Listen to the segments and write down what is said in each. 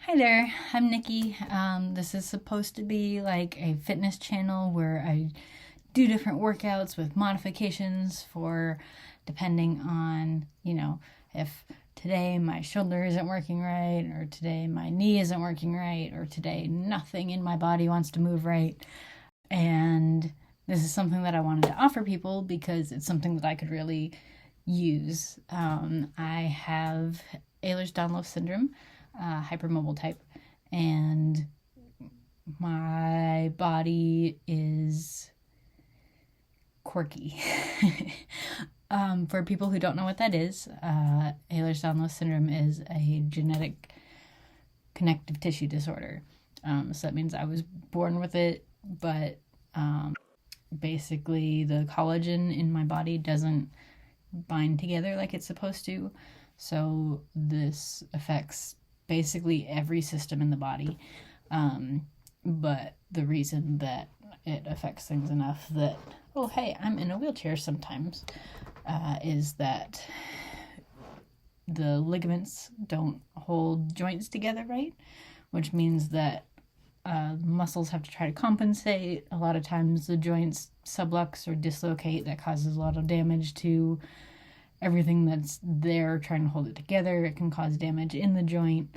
Hi there, I'm Nikki. This is supposed to be like a fitness channel where I do different workouts with modifications for depending on, if today my shoulder isn't working right, or today my knee isn't working right, or today nothing in my body wants to move right. And this is something that I wanted to offer people because it's something that I could really use. I have Ehlers-Danlos syndrome, hypermobile type, and my body is quirky. For people who don't know what that is, Ehlers-Danlos syndrome is a genetic connective tissue disorder. So that means I was born with it, but basically the collagen in my body doesn't bind together like it's supposed to. So this affects basically every system in the body. But the reason that it affects things enough that, oh, hey, I'm in a wheelchair sometimes, is that the ligaments don't hold joints together right, which means that muscles have to try to compensate. A lot of times the joints sublux or dislocate. That causes a lot of damage to everything that's there trying to hold it together. It can cause damage in the joint.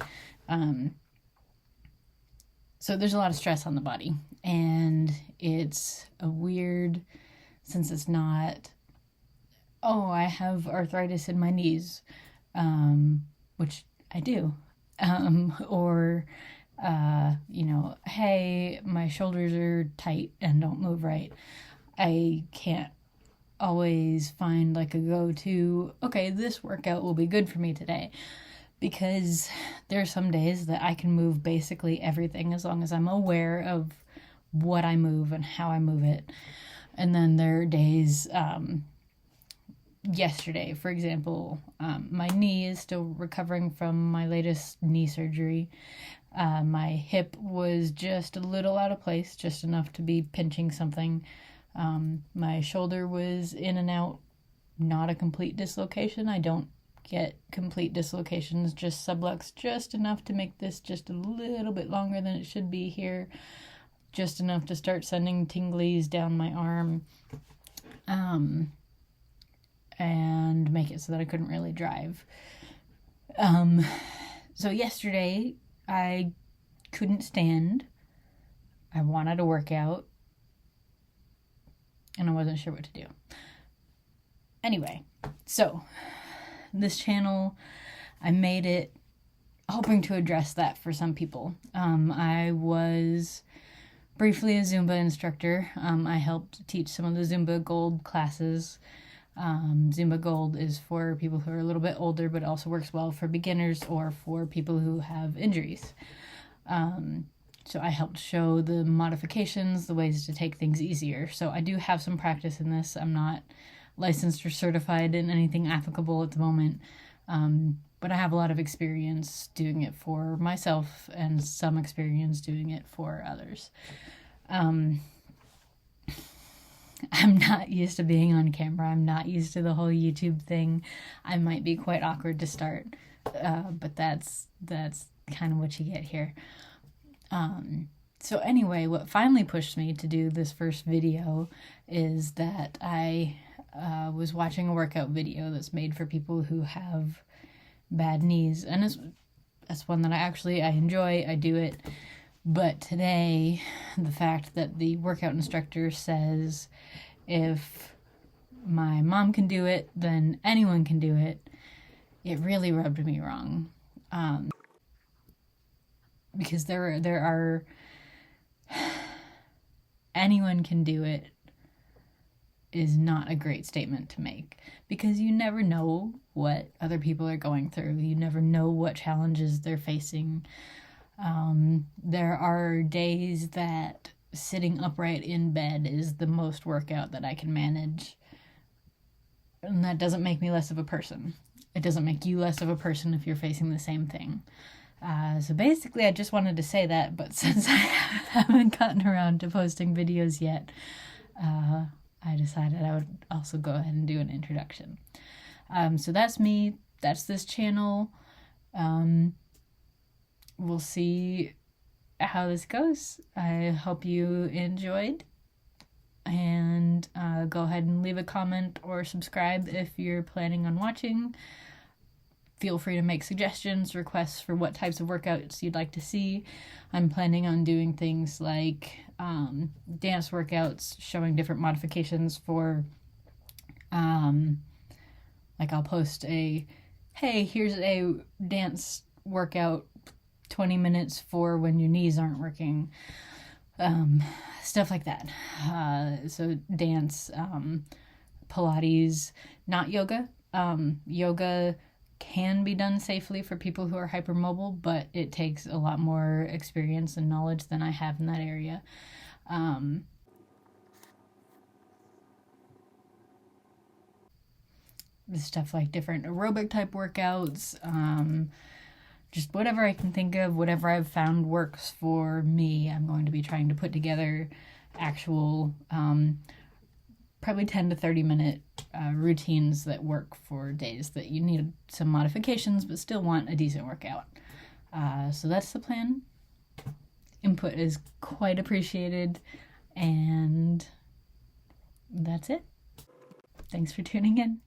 So there's a lot of stress on the body, and it's a weird, since it's not, oh, I have arthritis in my knees, which I do, or hey, my shoulders are tight and don't move right. I can't always find like a go-to, okay, this workout will be good for me today, because there are some days that I can move basically everything as long as I'm aware of what I move and how I move it. And then there are days, yesterday, for example, my knee is still recovering from my latest knee surgery. My hip was just a little out of place, just enough to be pinching something. My shoulder was in and out, not a complete dislocation. I don't get complete dislocations, just sublux, just enough to make this just a little bit longer than it should be here, just enough to start sending tinglies down my arm, and make it so that I couldn't really drive. So yesterday I couldn't stand. I wanted a workout, and I wasn't sure what to do. Anyway, so this channel, I made it hoping to address that for some people. I was briefly a Zumba instructor. I helped teach some of the Zumba Gold classes. Zumba Gold is for people who are a little bit older, but also works well for beginners or for people who have injuries. So I helped show the modifications, the ways to take things easier. So I do have some practice in this. I'm not licensed or certified in anything applicable at the moment, but I have a lot of experience doing it for myself and some experience doing it for others. I'm not used to being on camera. I'm not used to the whole YouTube thing. I might be quite awkward to start, but that's kind of what you get here. So anyway, what finally pushed me to do this first video is that I was watching a workout video that's made for people who have bad knees, and it's one that I enjoy. I do it. But today, the fact that the workout instructor says if my mom can do it, then anyone can do it, it really rubbed me wrong. Because there are anyone can do it is not a great statement to make, because you never know what other people are going through. You never know what challenges they're facing. There are days that sitting upright in bed is the most workout that I can manage. And that doesn't make me less of a person. It doesn't make you less of a person if you're facing the same thing. So basically I just wanted to say that, but since I haven't gotten around to posting videos yet, I decided I would also go ahead and do an introduction. So that's me. That's this channel. we'll see how this goes. I hope you enjoyed, and go ahead and leave a comment or subscribe if you're planning on watching. Feel free to make suggestions, requests for what types of workouts you'd like to see. I'm planning on doing things like dance workouts, showing different modifications for, like I'll post hey, here's a dance workout, 20 minutes for when your knees aren't working. Stuff like that. So dance, Pilates, not yoga. Yoga can be done safely for people who are hypermobile, but it takes a lot more experience and knowledge than I have in that area. Stuff like different aerobic type workouts, just whatever I can think of, whatever I've found works for me. I'm going to be trying to put together actual probably 10 to 30 minute routines that work for days that you need some modifications but still want a decent workout. So that's the plan. Input is quite appreciated, and that's it. Thanks for tuning in.